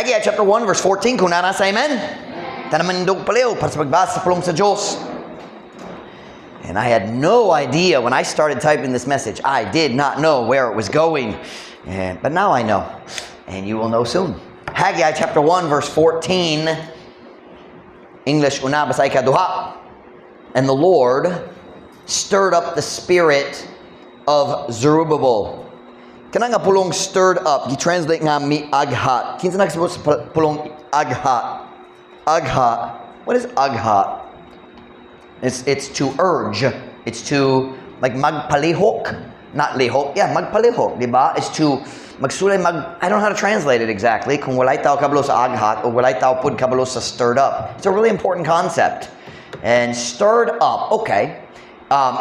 Haggai chapter 1 verse 14, kung nanasa amen. Tanamandog paleo para sa pagbasa sa pulong sa Diyos. And I had no idea when I started typing this message. I did not know where it was going. But now I know. And you will know soon. Haggai chapter 1 verse 14. English, una basay kaduha. And the Lord stirred up the spirit of Zerubbabel. Kana nga pulong stirred up, gi-translate nga mi aghat. Kinsa nagsabot sa pulong aghat? Aghat. What is aghat? It's to urge. It's to like magpalihok, not lihok. Yeah, magpalihok, di ba? It's to magsulay I don't know how to translate it exactly. Kung walay tao kabalo sa aghat o walay tao pud kabalo sa stirred up. It's a really important concept. And stirred up, okay.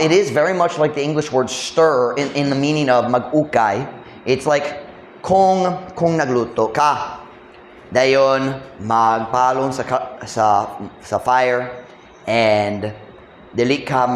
It is very much like the English word stir in the meaning of mag-ukay. It's like kung nagluto ka. Dayon magpalong sa fire and dili ka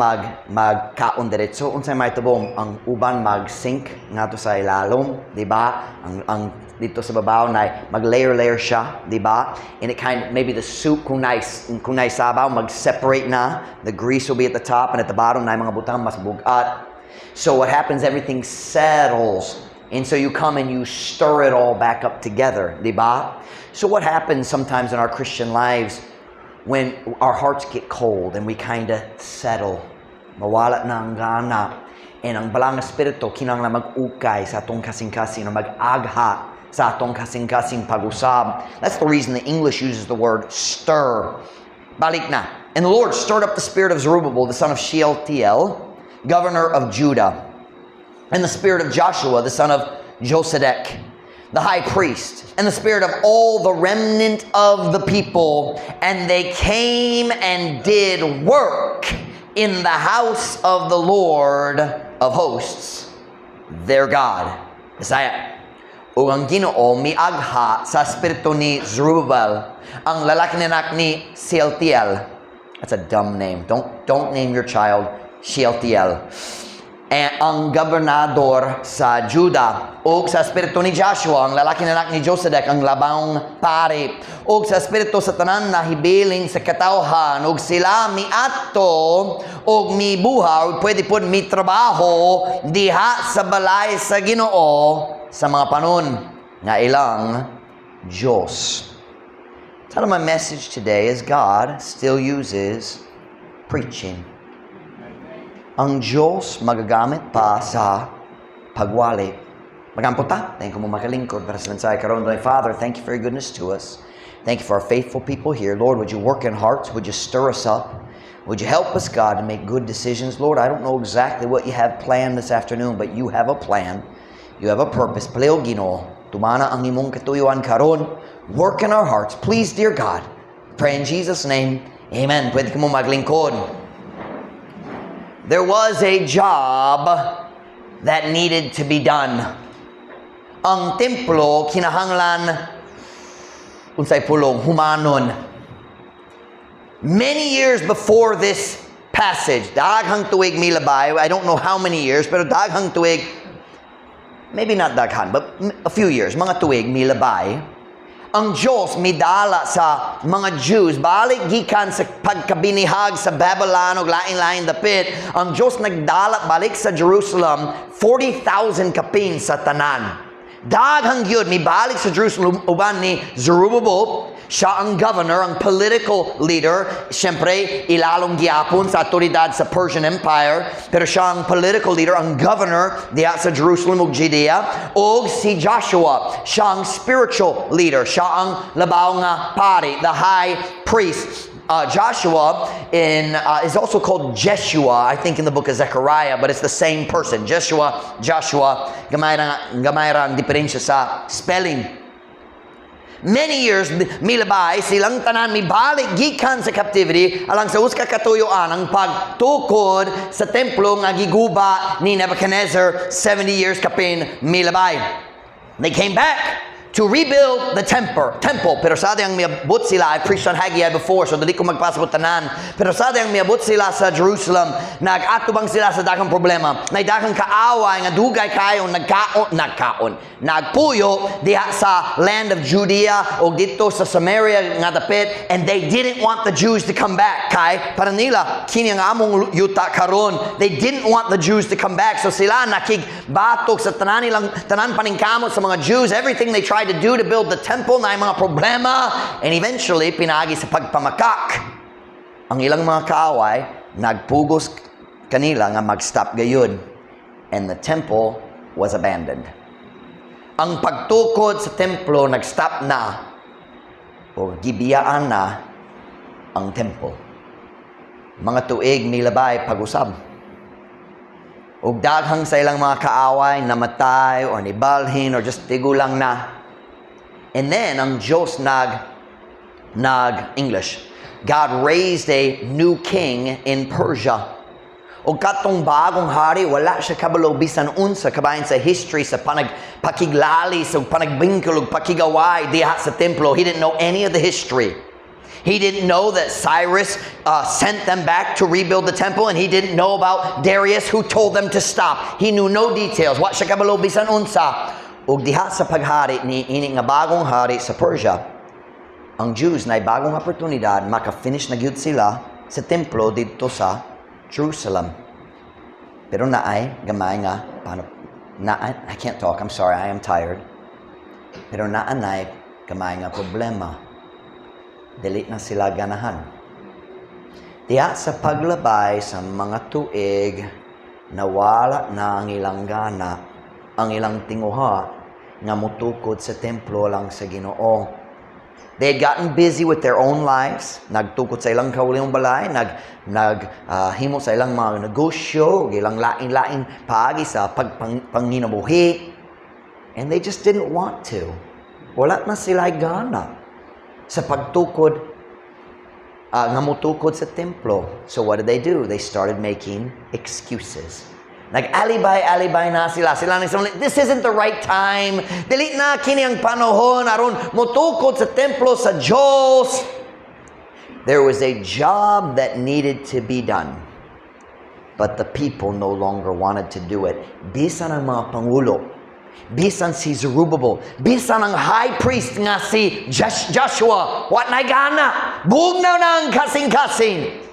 magkaon diretso unsay may tubong ang uban mag-sink ngadto sa ilalom, di ba? Ang dito sa babaw na mag-layer siya, di ba? And it maybe the soup kung nay sabaw mag-separate na, the grease will be at the top and at the bottom na mga butang mas bugat. So what happens, everything settles. And so you come and you stir it all back up together, di ba? So what happens sometimes in our Christian lives when our hearts get cold and we kind of settle, mawala na ang gana, and ang balang espiritu kinahanglan mag-ukay sa atong kasing-kasing, mag-agha sa atong kasing-kasing pag-usab. That's the reason the English uses the word stir. Balik na. And the Lord stirred up the spirit of Zerubbabel, the son of Shealtiel, governor of Judah, and the spirit of Joshua, the son of Josedek, the high priest, and the spirit of all the remnant of the people, and they came and did work in the house of the Lord of hosts, their God. Isaiah. O ang Ginoo miagha sa espiritu ni Zerubbabel, ang lalaki anak ni Shealtiel. That's a dumb name. Don't name your child Shealtiel. And ang gobernador sa Judah, ug sa espiritu ni Joshua, ang lalaki anak ni Josedek, ang labang pari, ug sa espiritu sa tanan na hibiling sa katawhan, ug sila miadto ug mibuha, ug pwede pod mitrabaho diha sa balay sa Ginoo sa mga panon nga ilang Diyos. So my message today is God still uses preaching. Ang Diyos magagamit pa sa pagwali. Magamputa, thank you mo makalingkod para sa mensahe karon. Father, thank you for your goodness to us. Thank you for our faithful people here. Lord, would you work in hearts? Would you stir us up? Would you help us, God, to make good decisions? Lord, I don't know exactly what you have planned this afternoon, but you have a plan. You have a purpose. Paleo Ginoo, tumana ang imong katuyuan karon. Work in our hearts. Please, dear God. Pray in Jesus' name. Amen. Pwede ka mo maglingkod. There was a job that needed to be done. Ang templo kinahanglan unsay pulong humanon. Many years before this passage, daghang tuig milabay, I don't know how many years, pero daghang tuig, maybe not daghan, but a few years, mga tuig milabay, ang Diyos midala sa mga Jews balik gikan sa pagkabinihag sa Babylon ug lain-lain dapit. Ang Diyos nagdala balik sa Jerusalem 40,000 kapin sa tanan. Daghang gyud mibalik sa Jerusalem uban ni Zerubbabel. Siya ang governor, ang political leader. Siyempre, ilalong giapon sa autoridad sa Persian Empire. Pero siya ang political leader, ang governor diya sa Jerusalem ug Judea. O si Joshua, siya ang spiritual leader. Siya ang labaw nga pari, the high priest. Joshua is also called Jeshua, I think in the book of Zechariah, but it's the same person. Joshua, gamay ra ang diferensya sa spelling. Many years milabay silang tanan mibalik gikan sa captivity alang sa uska katuyuan ang pagtukod sa templo nga giguba ni Nebuchadnezzar 70 years kapin milabay. They came back to rebuild the temple. Pero sa ang miabot sila, I preached on Haggai before, so dali ko magpasabot tanan. Pero sa ang miabot sila sa Jerusalem, nag-atubang sila sa dakang problema. Naidakang kaaway, nga dugay kayo, nagpuyo diha sa land of Judea o dito sa Samaria nga dapit, and they didn't want the Jews to come back. Kay, para nila, kini nga among yuta karon, they didn't want the Jews to come back. So sila nakigbatok sa tanan paningkamot sa mga Jews, everything they tried to do to build the temple na mga problema, and eventually pinagi sa pagpamakak ang ilang mga kaaway, nagpugos kanila nga mag-stop gayud, and the temple was abandoned. Ang pagtukod sa templo nag-stop na o gibiyaan na ang temple. Mga tuig nilabay pag-usab, ug daghang sa ilang mga kaaway namatay or nibalhin or just tigulang na. And then, ang Diyos English, God raised a new king in Persia. O katong bagong hari, wala siya kabalo bisan unsa kabayan sa history, sa pakiglali, sa panagbingkol, ug pakigaway diha sa templo. He didn't know any of the history. He didn't know that Cyrus sent them back to rebuild the temple, and he didn't know about Darius who told them to stop. He knew no details. Wa siya kabalo bisan unsa. Ug diha sa paghari ni ini nga bagong hari sa Persia, ang Jews na bagong oportunidad maka-finish na gyud sila sa templo dito sa Jerusalem. Pero naay gamay nga I can't talk. I'm sorry. I am tired. Pero naanay gamay nga problema. Dili na sila ganahan. Diha sa paglabay sa mga tuig, nawala na ang ilang gana, ang ilang tinguha nga mutukod sa templo lang sa Ginoo. They had gotten busy with their own lives. Nagtukod sa ilang kauliong balay, himo sa ilang mga negosyo, ilang lain-lain paagi sa panginabuhi. And they just didn't want to. Wala na sila gana sa pagtukod nga mutukod sa templo. So what did they do? They started making excuses. Nag-alibay na sila. This isn't the right time. Dili na kini ang panahon aron mutukod sa templo sa Diyos. There was a job that needed to be done, but the people no longer wanted to do it. Bisan ang mga pangulo, bisan si Zerubbabel, bisan ang high priest nga si Joshua, what na gana? Bugnaw na ang kasing-kasing.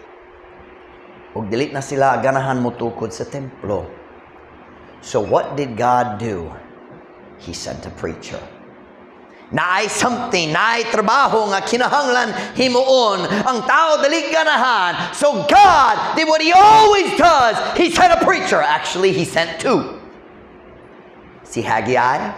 Ug dili na sila ganahan mutukod sa templo. So what did God do? He sent a preacher. Naay something, naay trabaho nga kinahanglan himuon ang tao dili ganahan. So God did what He always does. He sent a preacher. Actually, He sent two. Si Haggai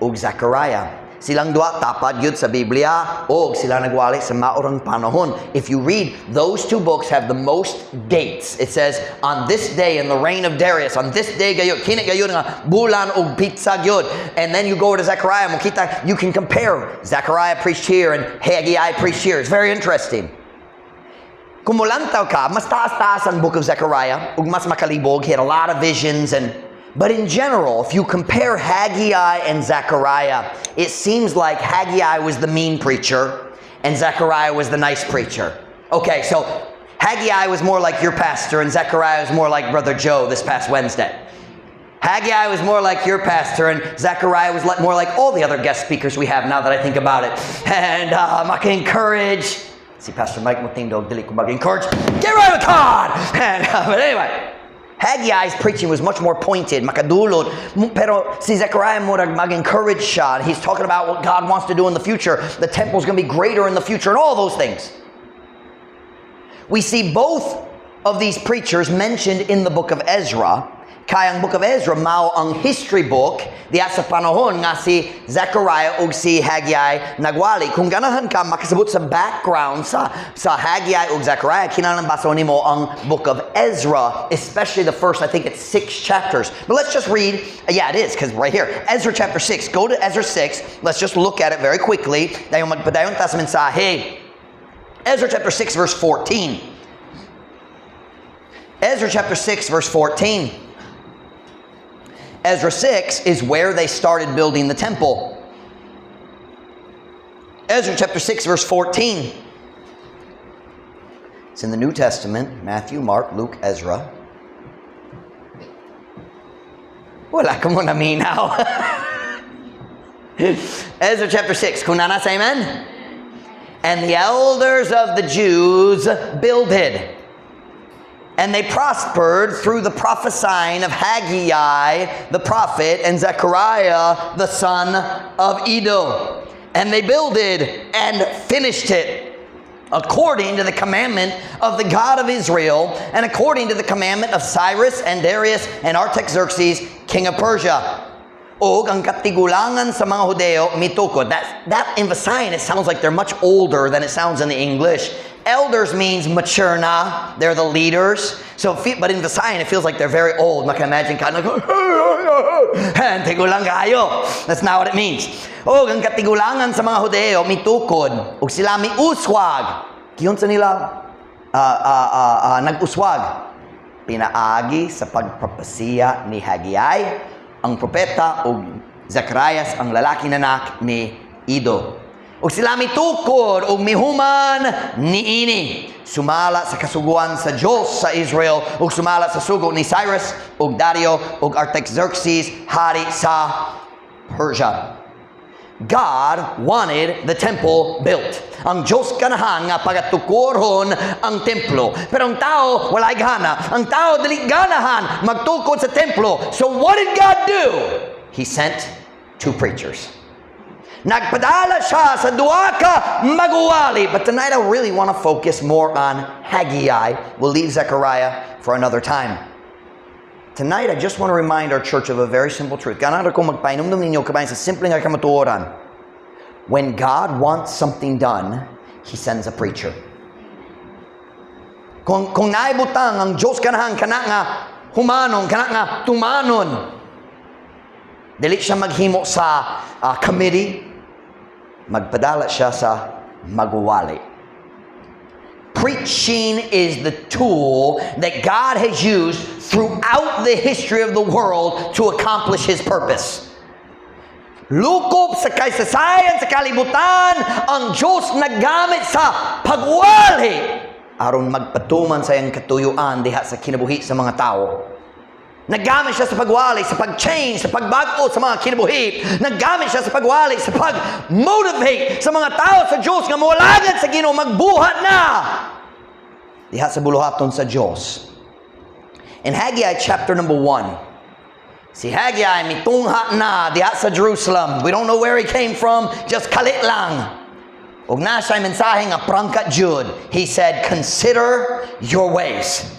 ug Zechariah. Silang duha tapad yun sa Biblia, o sila nagwali sa maurang panahon. If you read, those two books have the most dates. It says, on this day in the reign of Darius, on this day gayon, kini gayon nga bulan og pitsa gyud. And then you go to Zechariah, makita, you can compare. Zechariah preached here and Haggai preached here. It's very interesting. Kung mulantaw ka, mas taas-taas ang book of Zechariah, ug mas makalibog. He had a lot of visions But in general, if you compare Haggai and Zechariah, it seems like Haggai was the mean preacher and Zechariah was the nice preacher. Okay, so Haggai was more like your pastor and Zechariah was more like Brother Joe this past Wednesday. Haggai was more like your pastor and Zechariah was more like all the other guest speakers we have now that I think about it. And I can encourage, see Pastor Mike Mutindog, dili ko mag-encourage, get rid of God! But anyway, Haggai's preaching was much more pointed, makadulot. Pero si Zechariah murag mag-encourage siya. He's talking about what God wants to do in the future. The temple's going to be greater in the future and all those things. We see both of these preachers mentioned in the book of Ezra. Kaya ang book of Ezra mao ang history book diya sa panahon nga si Zechariah ug si Haggai nagwali. Kung ganahan ka makasabot sa background sa Haggai ug Zechariah, kinahanglan basaon nimo ang book of Ezra, especially the first, I think it's 6 chapters. But let's just read, yeah, it is, because right here, Ezra chapter 6. Go to Ezra 6. Let's just look at it very quickly. Dayon magpadayon ta sa mensahe. Ezra chapter 6 verse 14. Ezra chapter 6 verse 14. Ezra 6 is where they started building the temple. Ezra chapter 6, verse 14. It's in the New Testament, Matthew, Mark, Luke, Ezra. Wala ka mo naminaw. Ezra chapter 6. Kung nasa amen? And the elders of the Jews builded, and they prospered through the prophesying of Haggai the prophet and Zechariah the son of Iddo. And they builded and finished it, according to the commandment of the God of Israel, and according to the commandment of Cyrus and Darius and Artaxerxes, king of Persia. Og ang katigulangan sa mga Hudeo mitukod. That in Visayan, it sounds like they're much older than it sounds in the English. Elders means mature na. They're the leaders. But in Visayan, it feels like they're very old. Maka-imagine ka, tigulang kayo. That's not what it means. Og ang katigulangan sa mga Hudeo mitukod. Og sila miuswag. Kiyon sa nila nag-uswag. Pinaagi sa pagpapasiya ni Haggai, ang propeta, o Zacharias, ang lalaki nanak ni Iddo. O sila mitukod o mihuman ni ini. Sumala sa kasuguan sa Diyos sa Israel, o sumala sa sugo ni Cyrus, o Dario, o Artaxerxes, hari sa Persia. God wanted the temple built. Ang Diyos ganahan nga pagatukoron ang templo. Pero ang tao walay gana. Ang tao dili ganahan magtukod sa templo. So what did God do? He sent 2 preachers. Nagpadala siya sa duha ka maguwali. But tonight I really want to focus more on Haggai. We'll leave Zechariah for another time. Tonight, I just want to remind our church of a very simple truth. Ganaan ko magpainumdum ninyo kabayan sa simpleng nga kamatuoran. When God wants something done, He sends a preacher. Kung naibutang ang Diyos kanahan kana nga humanon, kana nga tumanon, dili siya maghimo sa committee, magpadala siya sa maguwali. Preaching is the tool that God has used throughout the history of the world to accomplish His purpose. Lukop sa kaysasayan, sa kalibutan, ang Diyos naggamit sa pagwali aron magpatuman sa iyang katuyuan diha sa kinabuhi sa mga tao. Naggamit siya sa pagwali, sa pag-change, sa pagbago sa mga kinabuhi. Naggamit siya sa pagwali, sa pag-motivate sa mga tao sa Diyos nga mawalagan sa Ginoo, magbuhat na diha sa buluhaton sa Diyos. In Haggai chapter number 1, si Haggai mitungha na diha sa Jerusalem. We don't know where he came from, just kalit lang. Og na siya mensahe nga prangkat Jud. He said, consider your ways.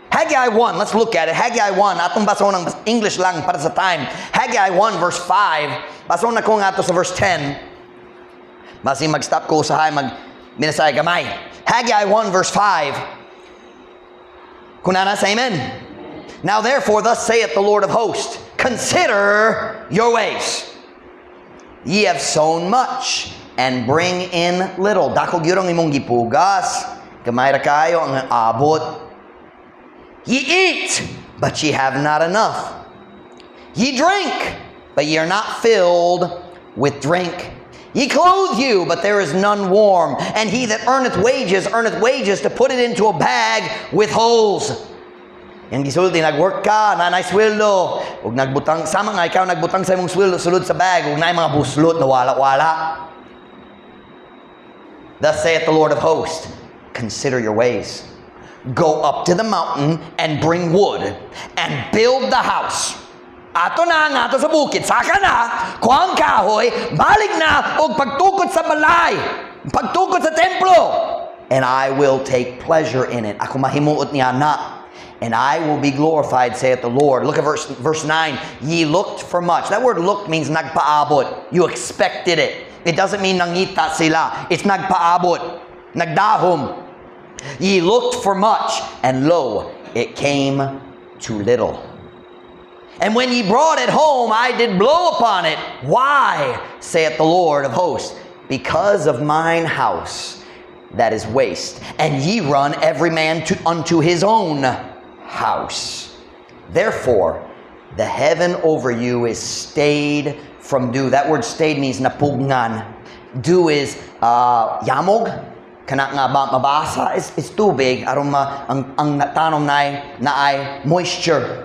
Haggai 1, let's look at it. Haggai 1, atong baso ng English lang para sa time. Haggai 1 verse 5, baso na ko nga to sa verse 10. Basi mag-stop ko usahay, binasay gamay. Haggai 1 verse 5. Kunana sa amen. Now therefore, thus saith the Lord of hosts, consider your ways. Ye have sown much, and bring in little. Dako gyud ang imong gipugas, gamay ra kayo ang abot. Ye eat, but ye have not enough. Ye drink, but ye are not filled with drink. Ye clothe you, but there is none warm. And he that earneth wages to put it into a bag with holes. Yang gisulti, nag-work ka, nanay sweldo. Ug nagbutang, sama nga ikaw nagbutang sa imong sweldo, sulod sa bag, ug naay mga buslot na wala-wala. Thus saith the Lord of hosts, consider your ways. Go up to the mountain and bring wood and build the house. Ato na nga ato sa bukid, saka na, kuhang kahoy, balik na, og pagtukod sa balay, pagtukod sa templo. And I will take pleasure in it. Ako mahimuot niya na. And I will be glorified, saith the Lord. Look at verse 9. Ye looked for much. That word looked means nagpaabot. You expected it. It doesn't mean nangita sila. It's nagpaabot. Nagdahom. Ye looked for much, and lo, it came to little. And when ye brought it home, I did blow upon it. Why, saith the Lord of hosts? Because of mine house that is waste, and ye run every man unto his own house. Therefore, the heaven over you is stayed from dew. That word stayed means napugngan. Dew is yamog. Kana nga ba mabasa is tubig aron ang tanom na ay moisture.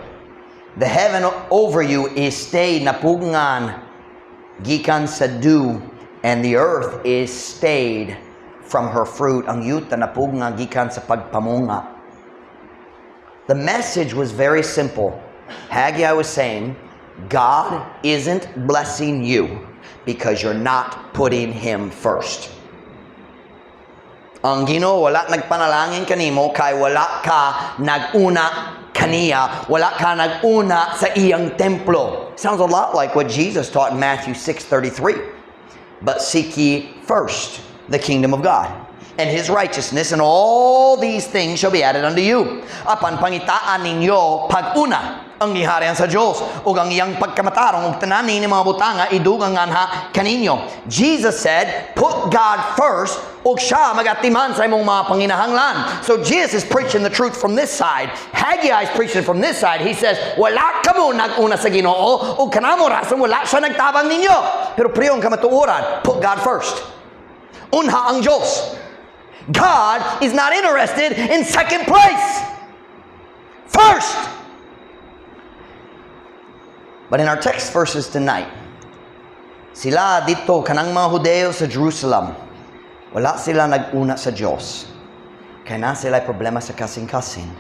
The heaven over you is stayed napugngan gikan sa dew, and the earth is stayed from her fruit. Ang yuta napugngan gikan sa pagpamunga. The message was very simple. Haggai was saying, God isn't blessing you because you're not putting Him first. Ang Ginoo wala nagpanalangin kanimo kay wala ka naguna kaniya, wala ka naguna sa iyang templo. Sounds a lot like what Jesus taught in Matthew 6:33. But seek ye first the kingdom of God and His righteousness, and all these things shall be added unto you. Apan pangitaan ninyo pag-una ang giharian sa Diyos ug ang iyang pagkamatarong ug tanan ni mga butanga idugang nganha kaninyo. Jesus said, put God first ug siya magatiman sa imong mga panginahanglan. So Jesus is preaching the truth from this side. Haggai is preaching from this side. He says, wala kamo nag-una sa Ginoo ug kanamo rason wala siya nagtabang ninyo. Pero priyon ka matuoran, put God first. Unha ang Diyos. God is not interested in second place. First. But in our text verses tonight, sila dito, kanang mga Hudeo sa Jerusalem, wala sila nag-una sa Diyos. Kaya na sila problema sa kasing-kasing.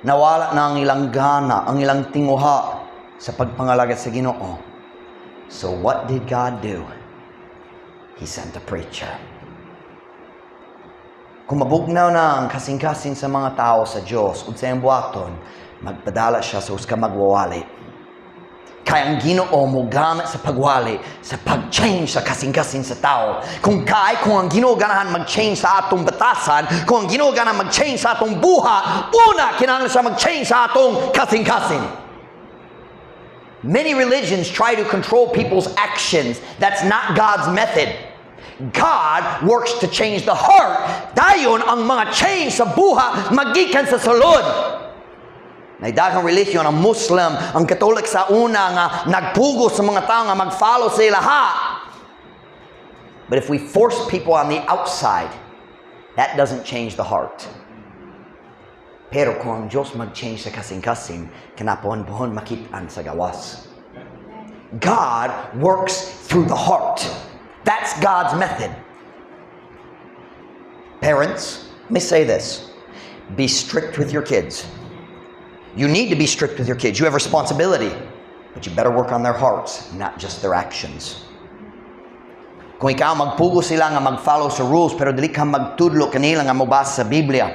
Nawala na ang ilang gana, ang ilang tinguha sa pagpangalagat sa Ginoo. So what did God do? He sent a preacher. Kung mabugnaw na ang kasing-kasing sa mga tao sa Diyos, kung sa iyang buhaton, magpadala siya sa uska magwawali. Kaya ang Ginoo mo gamit sa pagwali, sa pag-change sa kasing-kasing sa tao. Kung ang Ginoo ganahan mag-change sa atong batasan, kung ang Ginoo ganahan mag-change sa atong buha, una, kinahanglan siya mag-change sa atong kasing-kasing. Many religions try to control people's actions. That's not God's method. God works to change the heart. Dayon ang mga change sa buha magikan sa sulod. Naidaghang religion ang Muslim, ang Katolik sa una nga nagpugo sa mga tao nga mag-follow sa ilaha. But if we force people on the outside, that doesn't change the heart. Pero kung ang Diyos mag-change sa kasing-kasing, kanapuhan-puhon makitaan sa gawas. God works through the heart. That's God's method. Parents, let me say this. Be strict with your kids. You need to be strict with your kids. You have responsibility. But you better work on their hearts, not just their actions. Kung ikaw magpugo sila nga mag-follow sa rules, pero dili ka magtudlo kanila nga mabasa sa Biblia.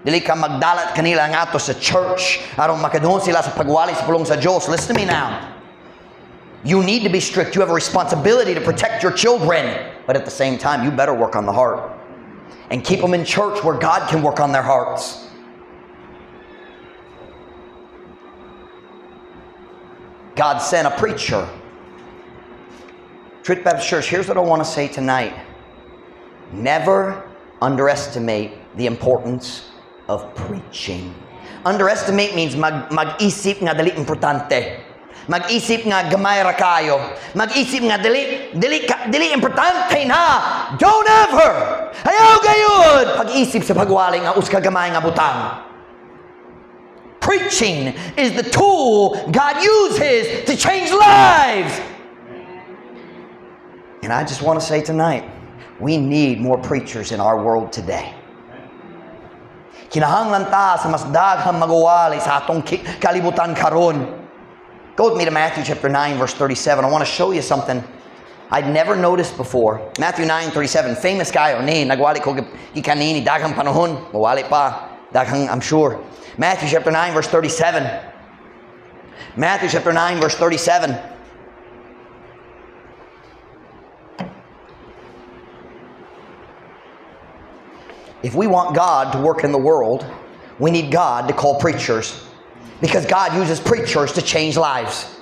Dili ka magdalat kanila nga ato sa church, aron makaduhon sila sa pagwali sa pulong sa Diyos. Listen to me now. You need to be strict. You have a responsibility to protect your children. But at the same time, you better work on the heart. And keep them in church where God can work on their hearts. God sent a preacher. Truth Baptist Church, here's what I want to say tonight. Never underestimate the importance of preaching. Underestimate means mag-isip nga dali importante. Mag-isip nga gamay ra kayo. Mag-isip nga dili importante na. Don't ever. Ayaw gayud. Pag-isip sa pagwali nga uska gamay nga butang. Preaching is the tool God uses to change lives. And I just want to say tonight, we need more preachers in our world today. Kinahanglan ta sa mas daghang magwali sa atong kalibutan karon. Go with me to Matthew chapter 9 verse 37. I want to show you something I'd never noticed before. Matthew 9:37, famous guy ni nagwali ko ikanini daghang panahon, mawali pa daghang I'm sure. Matthew chapter 9 verse 37. Matthew chapter 9 verse 37. If we want God to work in the world, we need God to call preachers. Because God uses preachers to change lives.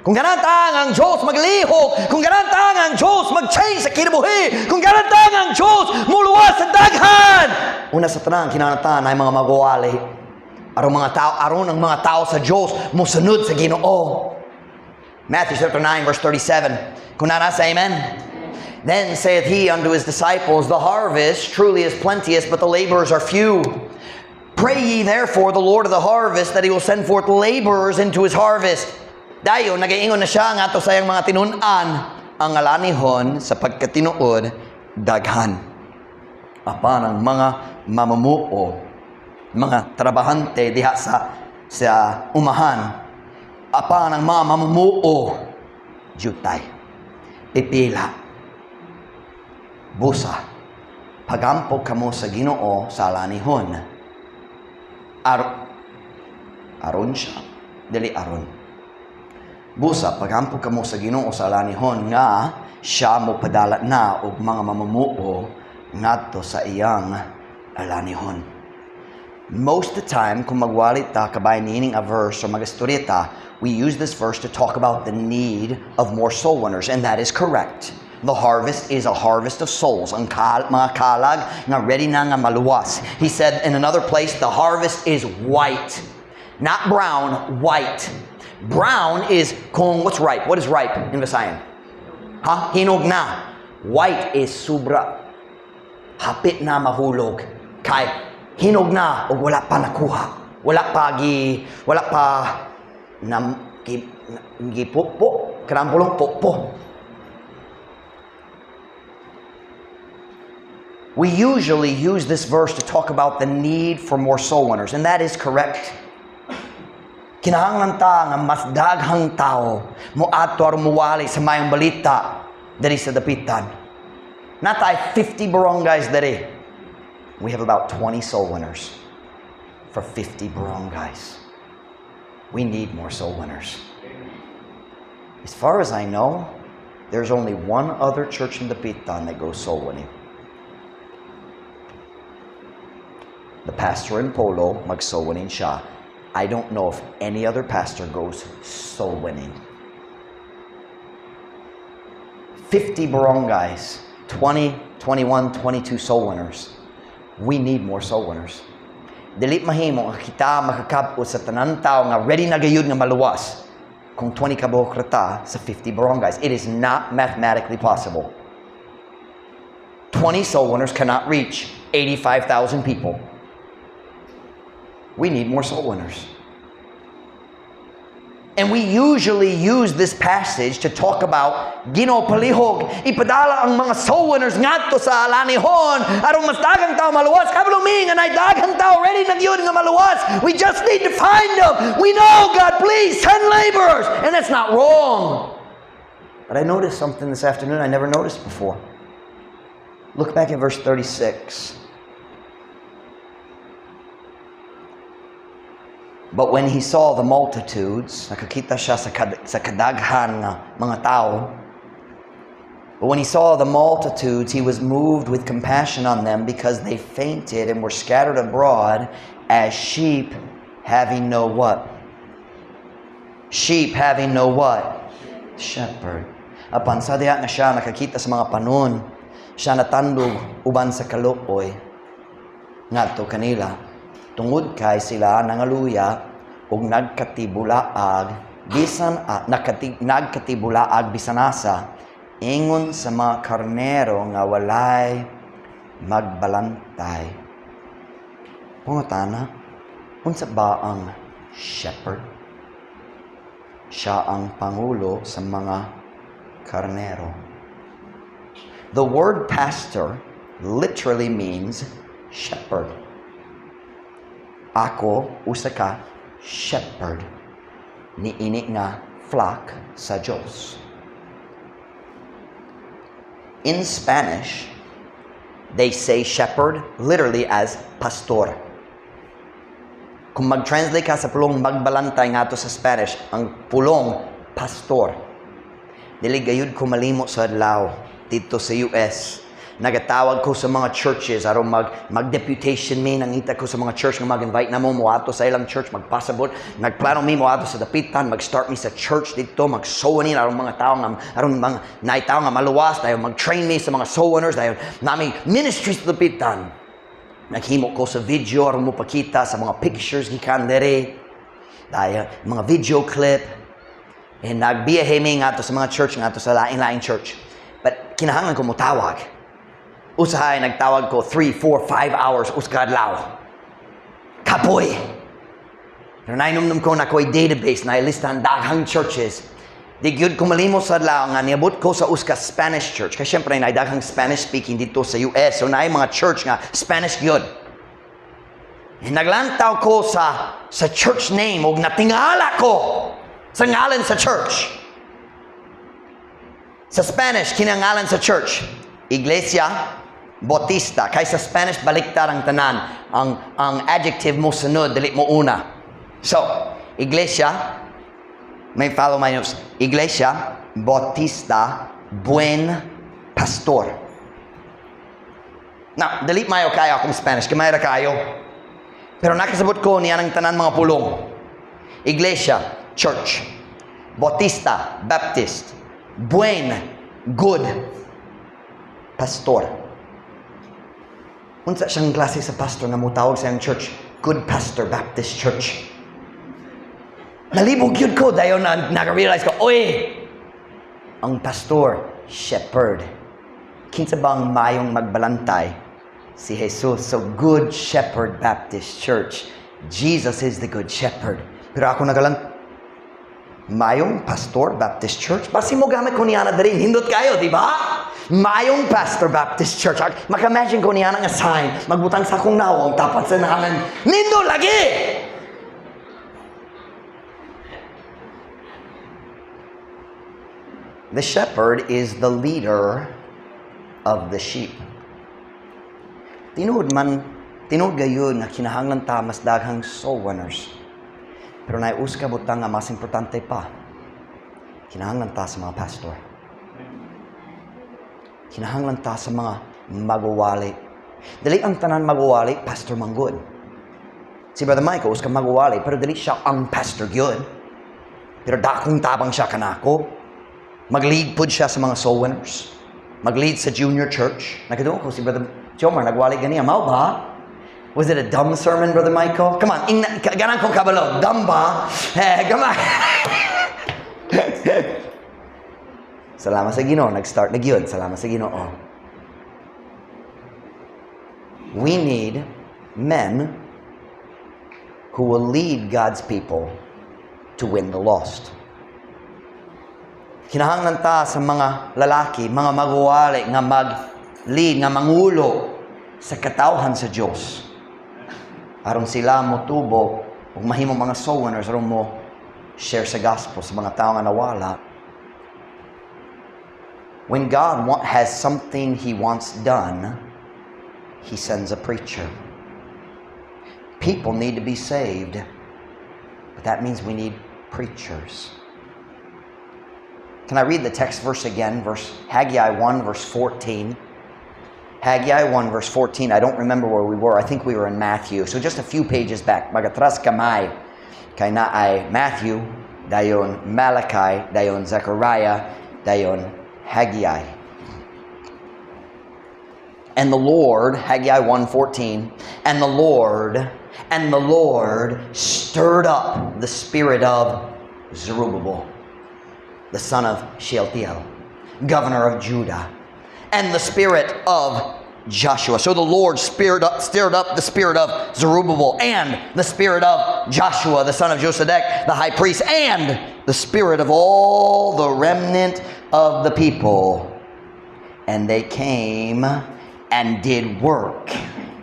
Kung ganantang ang Diyos maglihok, kung ganantang ang Diyos mag-change sa kinabuhi, kung ganantang ang Diyos muluwas sa daghan. Una sa tanang kinanatan ay mga magwali. Aron ang mga tao sa Diyos musunod sa Ginoo. Matthew chapter 9 verse 37. Kung nasa amen. Then saith he unto his disciples, The harvest truly is plenteous, but the laborers are few. Pray ye therefore the Lord of the harvest that he will send forth laborers into his harvest. Dayon, nagaingon na siya nga to sayang mga tinunan, ang alanihon sa pagkatinuod, daghan. Apan ang mga mamumuo, mga trabahante diha sa umahan, apan ang mga mamumuo, jutay, pipila, busa, pagampog kamo sa Ginoo sa alanihon. Aron siya, dili aron. Busa, pagampog kamo sa Ginoo sa alanihon nga siya mo padala na og mga mamumuo ngadto sa iyang alanihon. Most of the time, kung magwalit ta kabay nining a verse or magastorita, we use this verse to talk about the need of more soul winners, and that is correct. The harvest is a harvest of souls. Ang mga kalag nga ready na nga maluwas. He said in another place, the harvest is white. Not brown, white. Brown is kung what's ripe. What is ripe in Visayan? Hinog na. White is subra. Hapit na mahulog. Kay hinog na o wala pa nakuha. Wala pa gipupo. Karampulong popo. We usually use this verse to talk about the need for more soul winners, and that is correct. Kinahanglan ta nga mas daghang tao moadto aron muwali sa mayong balita diri sa dapitan. Natay 50 barangays diri. We have about 20 soul winners for 50 barangays. We need more soul winners. As far as I know, there's only one other church in Dapitan that goes soul winning. The pastor in Polo, mag-soul winning siya. I don't know if any other pastor goes soul winning. 50 barangays, 20, 21, 22 soul winners. We need more soul winners. Dili mahimo nga kita makakabot sa tanan tao nga ready na gayud nga maluwas kung 20 ka buhokrata sa 50 barangays. It is not mathematically possible. 20 soul winners cannot reach 85,000 people. We need more soul winners. And we usually use this passage to talk about Ginoo palihog, ipadala ang mga soul winners ngadto sa alanihon aron mas daghang tao maluwas. Kablumi nga nay daghang tao ready na gyud nga maluwas. We just need to find them. We know, God, please send laborers. And that's not wrong. But I noticed something this afternoon I never noticed before. Look back at verse 36. But when he saw the multitudes, nakakita siya sa kadaghan nga mga tao. But when he saw the multitudes, he was moved with compassion on them because they fainted and were scattered abroad as sheep having no what? Sheep having no what? Shepherd. Apan sa diha nga siya nakakita sa mga panon, siya natandog uban sa kaluoy ngadto kanila. Tungod kay sila nangaluya ug nagkatibulaag bisanasa ingon sa mga karnero nga walay magbalantay. Pangutana, unsa ba ang shepherd? Siya ang pangulo sa mga karnero. The word pastor literally means shepherd. Ako, usa ka, shepherd. Niini nga flock sa Diyos. In Spanish, they say shepherd literally as pastor. Kung mag-translate ka sa pulong magbalantay nga to sa Spanish, ang pulong pastor. Dili gayud ko malimot sa adlaw dito sa US. Nagatawag ko sa mga churches aron mag-deputation me, nangita ko sa mga church nga mag-invite na mo ato sa ilang church, magpasabot, nagplano mi mo ato sa dapitan, mag-start mi sa church dito, mag-sowanin aron mga tao nga aron mga naitaw nga maluwas, dayon mag-train mi sa mga sowaners, dayon nami ministries sa dapitan. Naghimo ko sa video aron mo pakita sa mga pictures gikan dere, dayon mga video clip, and nagbiyahe mi nga ato sa mga church nga ato sa lain-lain church. But kinahanglan ko mo tawag. Usahay, nagtawag ko 3, 4, 5 hours uskadlaw. Kapoy. Pero nainom ko na ko'y database na ilistahan daghang churches. Di gyud ko malimos sa adlaw nga niabot ko sa uska Spanish church. Kasi syempre na daghang Spanish speaking dito sa US. So naay mga church nga Spanish gyud. Naglantaw ko sa church name ug natingala ko sa ngalan sa church. Sa Spanish kinangalan sa church Iglesia Bautista. Kay sa Spanish baliktad ang tanan. Ang adjective mo sunod dili mo una. So, Iglesia, may follow my notes. Iglesia Bautista Buen Pastor. Now, dili mayo kayo akong Spanish. Kamay ra kayo. Pero nakasabot ko niya ng tanan mga pulong. Iglesia, Church. Bautista, Baptist. Buen, good pastor. Unsa siyang klase sa pastor na mutawag sa iyang church? Good Pastor Baptist Church. Nalibog yun ko dahil nag-realize ko, oy, ang pastor, shepherd. Kinsa bang mayong magbalantay? Si Jesus. So, Good Shepherd Baptist Church. Jesus is the Good Shepherd. Pero ako mayong Pastor Baptist Church? Basi mo gamit ko niya na darin. Hindot kayo, di ba? Mayong Pastor Baptist Church. Maka-imagine ko niya nga sign. Magbutang sa kong nawang tapat sa naman. Nindo lagi! The shepherd is the leader of the sheep. Tinuod gayon na kinahanglan ta mas daghang soul winners. Pero naius ka butang nga mas importante pa. Kinahanglan ta sa mga pastor. Kinahanglan ta sa mga maguwali. Dili ang tanan maguwali, pastor manggod. Si Brother Michael, us ka maguwali, pero dili siya ang pastor gyud. Pero dakong tabang siya kanako. Mag-lead pod siya sa mga soul winners. Mag-lead sa junior church. Nakadoon ko si Brother Jomar, nagwali ganiya. Mau ba? Was it a dumb sermon, Brother Michael? Come on, ganan kong kabalo. Dumb ba? Come on. Salamat sa Ginoo. Nag-start na yun. Salamat sa Ginoo. We need men who will lead God's people to win the lost. Kinahanglan ta sa mga lalaki, mga maguwali, nga mag-lead, nga mangulo sa katawhan sa Diyos. Aron sila mo tubo, ug mahimo mga soul winners, aron mo share sa gospel sa mga tao nga nawala. When God has something He wants done, He sends a preacher. People need to be saved, but that means we need preachers. Can I read the text verse again? Haggai 1, verse 14. Haggai 1, verse 14. I don't remember where we were. I think we were in Matthew. So just a few pages back. Magatras kamay. Kay na ay Matthew, dayon Malachi, dayon Zechariah, dayon Haggai. And the Lord, Haggai 1:14, and the Lord stirred up the spirit of Zerubbabel, the son of Shealtiel, governor of Judah, and the spirit of Joshua. So the Lord stirred up the spirit of Zerubbabel and the spirit of Joshua, the son of Josedek, the high priest, and the spirit of all the remnant of the people. And they came and did work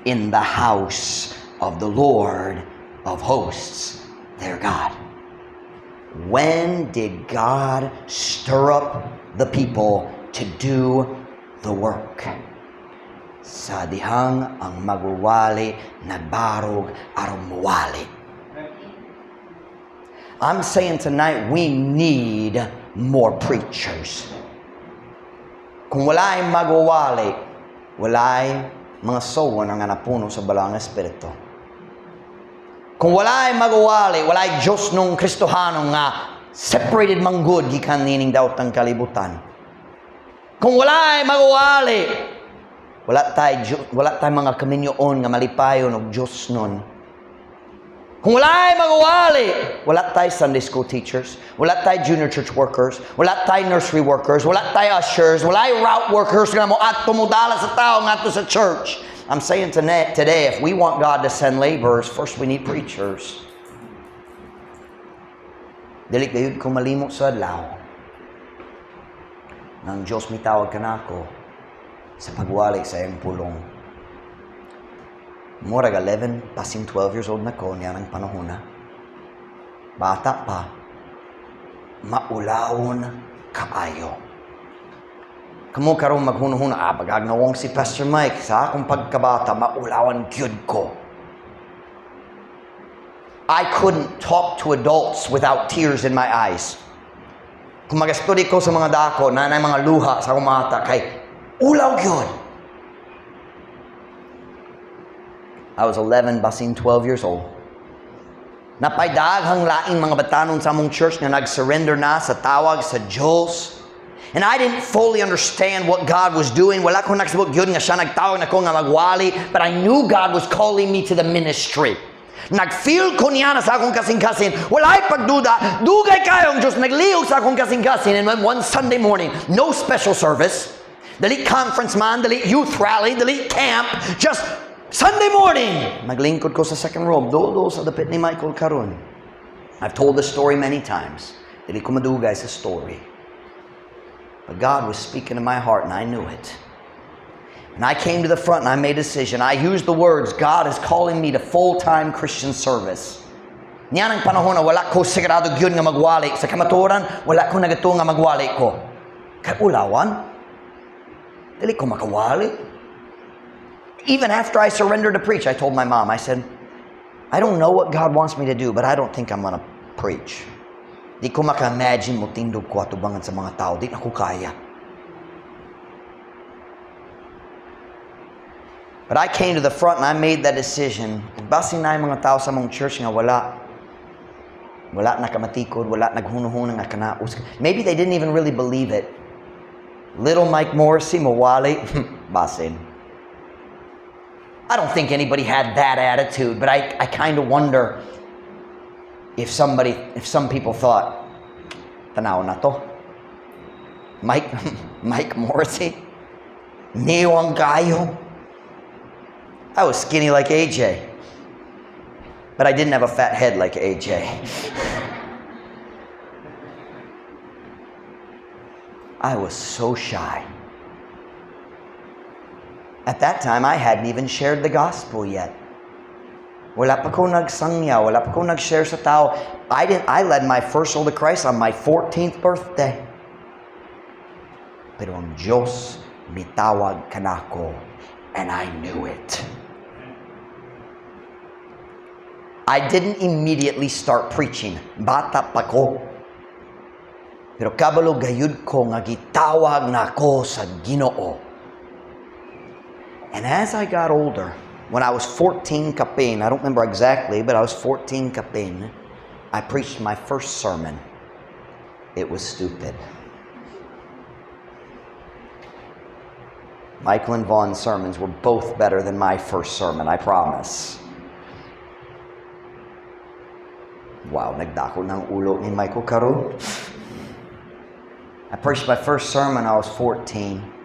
in the house of the Lord of hosts, their God. When did God stir up the people to do the work? Sa dihang ang maguwali, nagbarog, aron muwali. I'm saying tonight, we need more preachers. Kung wala'y maguwali, wala'y mga soul na nga napuno sa balang espiritu. Kung wala'y maguwali, wala'y Diyos nung Kristohanong nga separated manggod gikan nining daotang kalibutan. Kung wala'y maguwali, wala tay mga kaminyoon nga malipayon og Diyos nun. Kung wala'y magwali, wala tayo Sunday school teachers, wala tayo junior church workers, wala tayo nursery workers, wala tayo ushers, wala tayo route workers nga mo at tumudala sa tao nga to sa church. I'm saying today, if we want God to send laborers, first we need preachers. Dili gayud ko malimot sa adlaw. Nang Diyos mitawag ka na ako sa pagwali sa iyong pulong. Murag 11, passing 12 years old na ko, niya ng panahon na. Bata pa, maulawon kaayo. Kamu karong maghuno-huno, pag-agnawong si Pastor Mike, sa akong pagkabata, maulawan gyud ko. I couldn't talk to adults without tears in my eyes. Kung mag-study ko sa mga dako, na mga luha sa akong mata, kay ulaw gyud. I was 11, basing 12 years old. Napaydaghang laing mga batanon sa among church na nag-surrender na sa tawag sa Diyos. And I didn't fully understand what God was doing. Wala ko nagsabot yun nga siya nagtawag na ko nga magwali. But I knew God was calling me to the ministry. Nag-feel ko niya na sa akong kasing-kasing. Wala'y pagduda. Dugay kayong Diyos. Nagliyog sa akong kasing-kasing. And one Sunday morning, no special service. Dali conference man, dali youth rally, dali camp. Just Sunday morning, naglingkod ko sa second row, dodo sa dapit ni Michael karon. I've told this story many times. Dili ko madugay sa story. But God was speaking to my heart and I knew it. And I came to the front and I made a decision. I used the words, God is calling me to full-time Christian service. Niyan ang panahon na wala ko sigurado yun nga magwali. Sa kamaturan, wala ko nagato nga magwali ko. Kaya ulawan, dili ko makawali. Even after I surrendered to preach, I told my mom, I said, I don't know what God wants me to do, but I don't think I'm going to preach. Di ko maka-imagine mo tindog ko atubangan sa mga tao. Di na ko kaya. But I came to the front and I made that decision. Basin na yung mga tao sa mong church nga wala nakamatikod, wala naghuno-huno nga kanaus. Maybe they didn't even really believe it. Little Mike Morrissey, mawali, basin. I don't think anybody had that attitude, but I kind of wonder if some people thought, tanaw na to. Mike Morrissey, niwang kayo. I was skinny like AJ, but I didn't have a fat head like AJ. I was so shy. At that time, I hadn't even shared the gospel yet. Wala pa ko nagsangya, wala pa ko nag-share sa tao. I led my first soul to Christ on my 14th birthday. Pero ang Diyos mitawag kanako, and I knew it. I didn't immediately start preaching. Bata pa ko. Pero kabalo gayud ko nga gitawag nako sa Ginoo. And as I got older, when I was 14 kapin, I don't remember exactly, but I was 14 kapin, I preached my first sermon. It was stupid. Michael and Vaughn's sermons were both better than my first sermon, I promise. Wow, nagdako ng ulo ni Michael karon. I preached my first sermon, I was 14.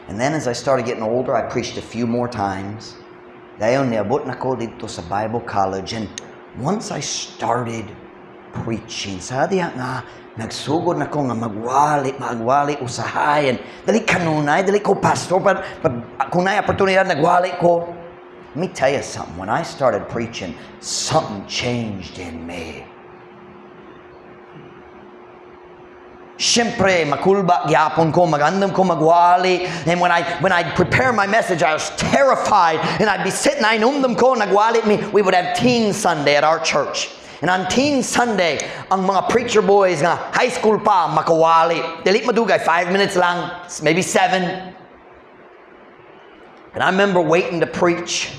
And then as I started getting older, I preached a few more times. Dayon niabot na ko dito sa Bible College. And once I started preaching, sa diya nga, nagsugod na ko nga magwali usahay. And dali kanunay, dali ko pastor, but kung na'y oportunidad, nagwali ko. Let me tell you something. When I started preaching, something changed in me. Siyempre, makulba, gyapon ko, magandam ko magwali. And when I'd prepare my message, I was terrified. And I'd be sitting, I numdam ko, nagwali me. We would have Teen Sunday at our church. And on Teen Sunday, ang mga preacher boys nga, high school pa, makawali. Dili madugay, 5 minutes lang, maybe 7. And I remember waiting to preach.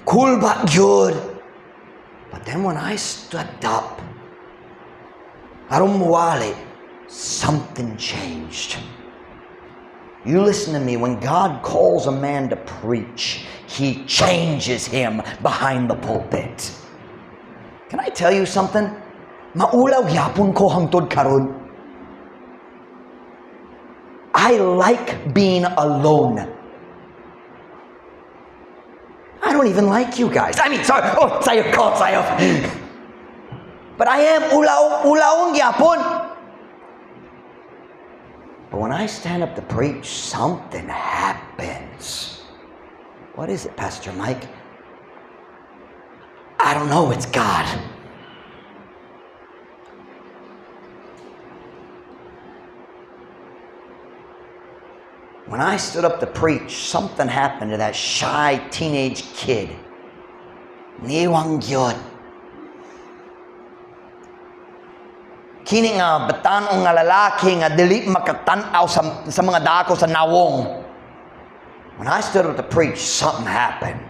Kulba, good. But then when I stood up, aron muwali, something changed. You listen to me. When God calls a man to preach, He changes him behind the pulpit. Can I tell you something? Maulaw yapon ko hangtod karon. I like being alone. I don't even like you guys. I mean, sorry. Oh, sayo ko, sayo. But I am ulawong yapon. But when I stand up to preach, something happens. What is it, Pastor Mike? I don't know. It's God. When I stood up to preach, something happened to that shy teenage kid. Niwang gyud. Kini nga batan-ong nga lalaki nga dili makatanaw sa mga dako sa nawong. When I stood up to preach, something happened.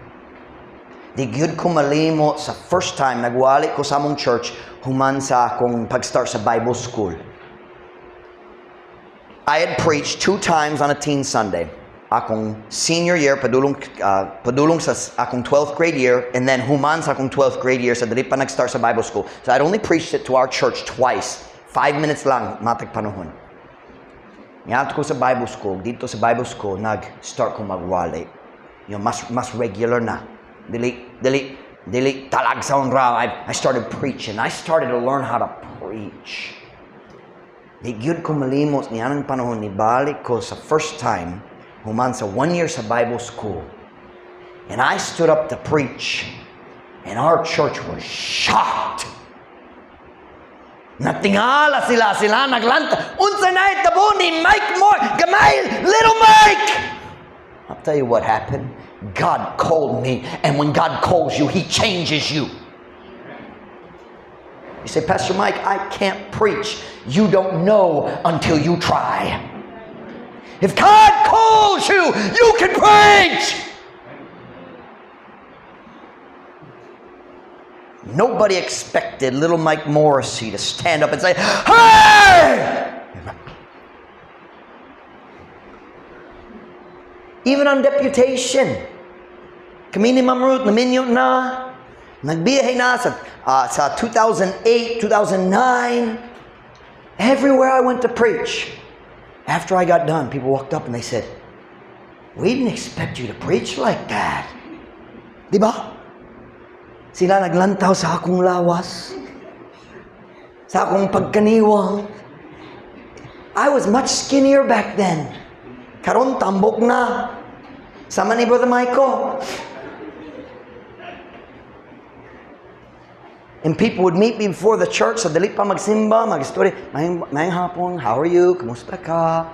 Di gyud ko malimo sa first time nagwali ko sa among church human sa akong pag-start sa Bible school. I had preached 2 times on a teen Sunday. Akong senior year, padulong sa akong 12th grade year, and then human sa akong 12th grade year sa dili pa nag-start sa Bible school. So I'd only preached it to our church twice. 5 minutes lang, matag panahon. Ngayon ko sa Bible school, dito sa Bible school, nag-start ko magwali. Yung mas regular na. Dili talag sa unra. I started preaching. I started to learn how to preach. Di gyud ko malimot niya ng panahon ni balik ko sa first time human sa 1 year sa Bible school. And I stood up to preach. And our church was shocked. Natingala sila naglanta. Unsa na itabo ni Mike Moore, gamay, little Mike. I'll tell you what happened. God called me, and when God calls you, He changes you. You say, Pastor Mike, I can't preach. You don't know until you try. If God calls you, you can preach. Nobody expected little Mike Morrissey to stand up and say, "Hey!" Even on deputation, kami ni Ma'am Ruth, naminyo na, nagbiyahe na sa 2008, 2009. Everywhere I went to preach, after I got done, people walked up and they said, "We didn't expect you to preach like that." Diba? Sila naglantaw sa akong lawas, sa akong pagkaniwang. I was much skinnier back then. Karon tambok na. Sama ni Brother Michael. And people would meet me before the church, so dali pa magsimba, mag-story. Mayang hapon, how are you? Kumusta ka?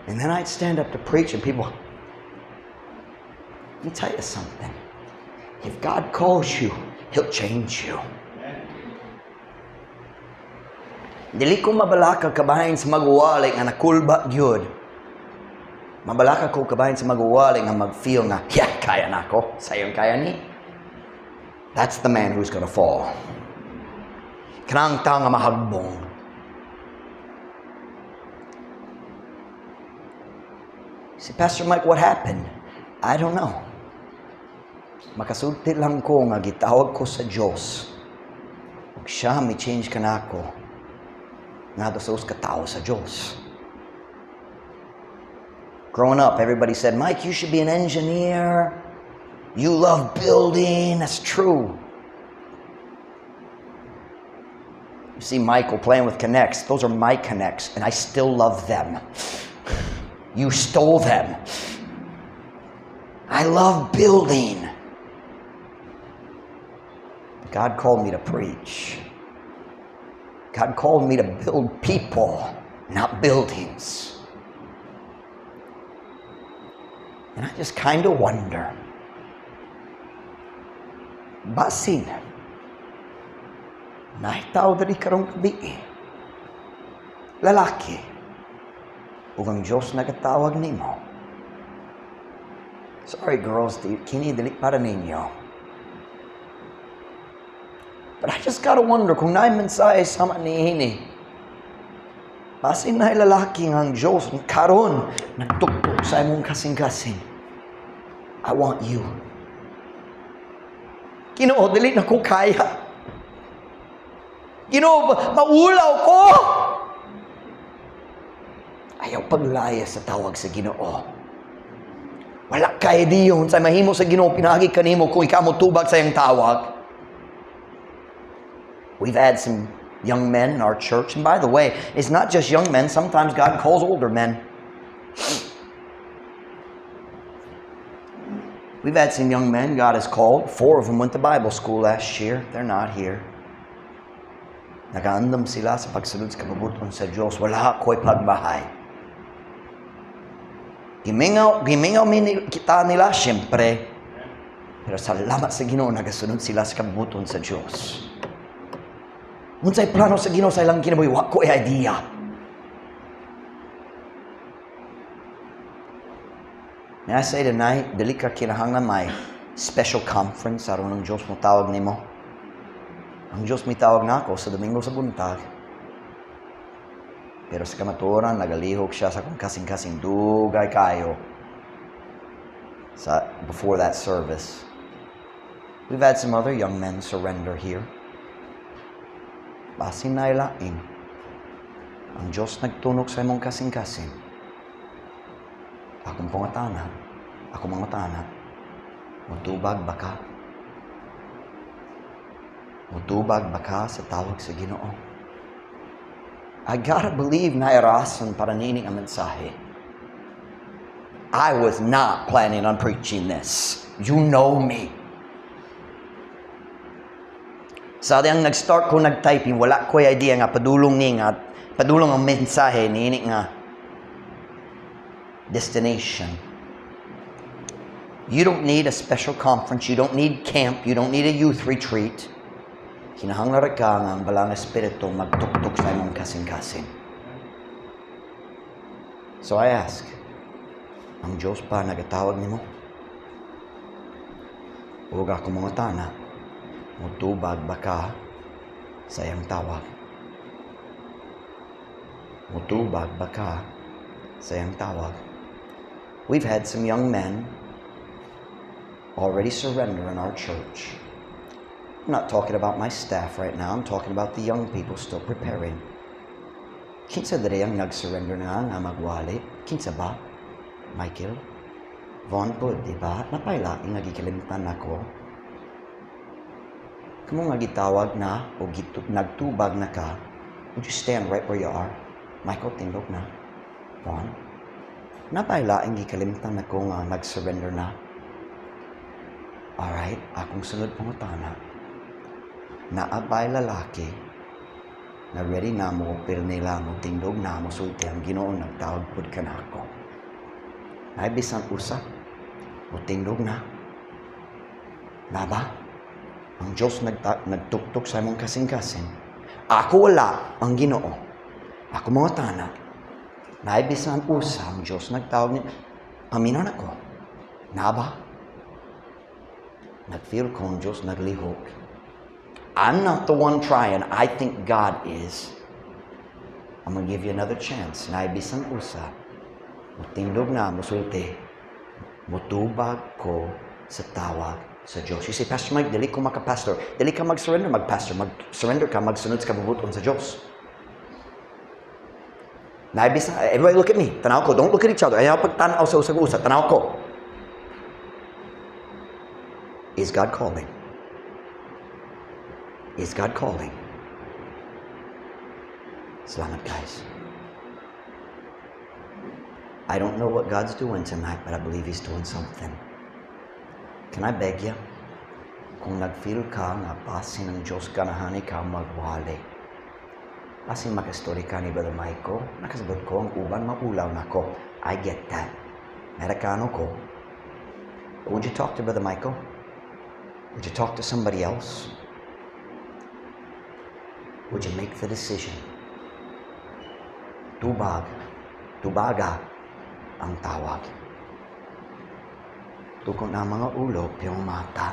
And then I'd stand up to preach and people, let me tell you something. If God calls you, He'll change you. Dili ko mabalaka kabahin sa magwali nga nakulba gyud. Mabalaka ko kabahin sa magwali nga mag-feel nga, yeah, kaya na ako. Sayon kaya ni. That's the man who's gonna fall. Kanang tao nga mahagbong. See, Pastor Mike, what happened? I don't know. Makasulti lang ko nga gitawag ko sa Diyos. Ug siya mi-change ka na ako. Nga dosos ka tao sa Diyos. Growing up, everybody said, Mike, you should be an engineer. You love building. That's true. You see Michael playing with Connects. Those are my Connects, and I still love them. You stole them. I love building. God called me to preach. God called me to build people, not buildings. And I just kind of wonder, basin, nahitaw dali karong gabi, lalaki, ug ang Diyos nagatawag nimo. Sorry girls, kini dili para ninyo. But I just gotta wonder kung naay mensahe sama niini. Basin na lalaki ang Diyos karon nagtuktok sa imong kasing-kasing. I want you. Ginoo, dili na ko kaya. Ginoo, maulaw ko. Ayaw paglaya sa tawag sa Ginoo. Wala kay diyon sa mahimo sa Ginoo pinagi kanimo kung ikaw mo tubag sa iyang tawag. We've had some young men in our church, and by the way, it's not just young men. Sometimes God calls older men. We've had some young men God has called. 4 of them went to Bible school last year. They're not here. Nagaandam sila sa pagsunod sa kabubuton sa Diyos. Wala ko'y pagbahay. Gimingaw kita nila, siyempre. Pero salamat sa Ginoo, nagasunod sila sa kabubuton sa Diyos. Unsay plano sa Ginoo sa ilang kinabuhi, wa ko'y idea. May I say tonight, dili ka kinahanglan may special conference aron ng Diyos mo tawag nimo. Ang Diyos may tawag na ako sa Domingo sa buntag. Pero sa kamatuoran, nagalihok siya sa kung kasing-kasing dugay kayo before that service. We've had some other young men surrender here. Basin na ilaing. Ang Diyos nagtunog sa imong kasing-kasing. Akong pangatana, mutubag baka sa tawag sa Ginoo. I gotta believe na irason para nining ang mensahe. I was not planning on preaching this. You know me. Sa diyang nag-start ko nag-typing, wala ko'y idea nga padulong ang mensahe nining nga destination. You don't need a special conference. You don't need camp. You don't need a youth retreat. Kinahanglan ka nga ang balang espiritu magtuktok sa imong kasing-kasing. So I ask, ang Diyos pa nagatawag nimo? Huwag ako mga tana, mutubag baka sa iyang tawag. Mutubag baka sa iyang tawag. We've had some young men already surrender in our church. I'm not talking about my staff right now. I'm talking about the young people still preparing. Kinsa diri ang nag-surrender na nga magwali? Kinsa ba? Michael? Von po, di ba? Napayla, nagikalimtan ako. Kung nga gitawag na o nagtubag na ka, would you stand right where you are? Michael, tindog na. Von? Napailaing gikalimtan na kung nag-surrender na. Alright, akong sunod pangutana. Naabay lalaki na ready na mo pero nila mo tindog na mo sulti ang Ginoo nagtawag pud ka na ako. Naibisan usap mo tindog na. Na ba? Ang Diyos nagtuktok sa imong kasing-kasing. Ako wala ang Ginoo. Ako mga tana. Naibisan usa ang Diyos nagtawag niya. Aminan ako. Na ba? Nag-feel ko ang Diyos naglihok. I'm not the one trying. I think God is. I'm gonna give you another chance. Naibisan usa. Mutindog na, musulti. Mutubag ko sa tawag sa Diyos. You say, Pastor Mike, dili ko makapastor. Dili ka mag-surrender, mag-pastor. Mag-surrender ka, magsunod sa kabubuton sa Diyos. Naibisan, everybody look at me. Tanaw ko. Don't look at each other. Ayaw pagtanaw sa usag-usa. Tanaw ko. Is God calling? Is God calling? Salamat, guys. I don't know what God's doing tonight, but I believe He's doing something. Can I beg you? Kung nag-feel ka nga pasin ng Diyos ganahan ka magwali. Pasin makastory ka ni Brother Michael. Nakasabot ko, ang uban maulaw na ko. I get that. Merakano ko. But would you talk to Brother Michael? Would you talk to somebody else? Would you make the decision? Tubaga ang tawag. Tukon na mga ulo, piyong mata.